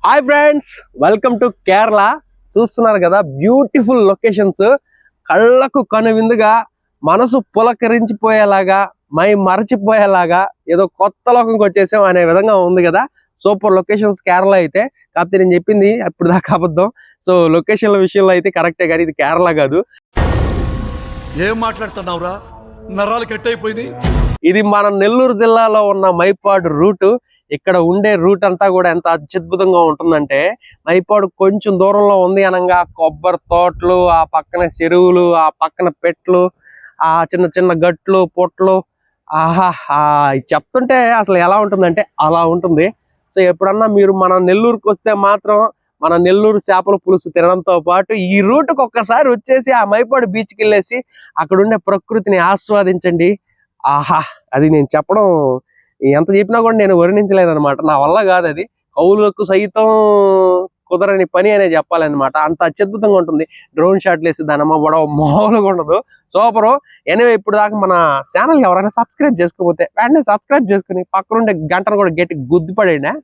Hi friends, welcome to Kerala. చూస్తున్నారు కదా beautiful locations, కళ్ళకు కనువిందుగా మనసు పులకరించిపోయేలాగా మై మరచిపోయేలాగా ఏదో కొత్త లోకంకి వచ్చేసాం అనే విధంగా ఉంది కదా. సూపర్ లొకేషన్స్ కేరళ అయితే. కాకపోతే నేను చెప్పింది అప్పుడు దాకా అబద్ధం. సో లొకేషన్ల విషయంలో అయితే కరెక్టే, కానీ ఇది కేరళ కాదు. ఏం మాట్లాడుతున్నావురా, నరాలు కట్ అయిపోయింది. ఇది మన నెల్లూరు జిల్లాలో ఉన్న మైపాడు రూటు. ఇక్కడ ఉండే రూట్ అంతా కూడా ఎంత అత్యద్భుతంగా ఉంటుందంటే, మైపాడు కొంచెం దూరంలో ఉంది అనగా కొబ్బరి తోటలు, ఆ పక్కన చెరువులు, ఆ పక్కన పెట్లు, ఆ చిన్న చిన్న గట్లు పొట్లు, ఆహా చెప్తుంటే అసలు ఎలా ఉంటుందంటే అలా ఉంటుంది. సో ఎప్పుడన్నా మీరు మన నెల్లూరుకి వస్తే మాత్రం మన నెల్లూరు చేపల పులుసు తినడంతో పాటు ఈ రూట్కి ఒక్కసారి వచ్చేసి ఆ మైపాడు బీచ్కి వెళ్ళేసి అక్కడ ఉండే ప్రకృతిని ఆస్వాదించండి. ఆహా, అది నేను చెప్పడం ఎంత చెప్పినా కూడా నేను వర్ణించలేదన్నమాట. నా వల్ల కాదు, అది కౌలులకు సైతం కుదరని పని అనే చెప్పాలన్నమాట. అంత అత్యద్భుతంగా ఉంటుంది. డ్రోన్ షాట్లు వేసి దాని అమ్మ కూడా మామూలుగా ఉండదు. సూపరు. ఎనివే, ఇప్పుడు దాకా మన ఛానల్ ఎవరైనా సబ్స్క్రైబ్ చేసుకోకపోతే వెంటనే సబ్స్క్రైబ్ చేసుకుని పక్కనుండే గంటను కూడా గట్టి గుద్దుపడేయండి.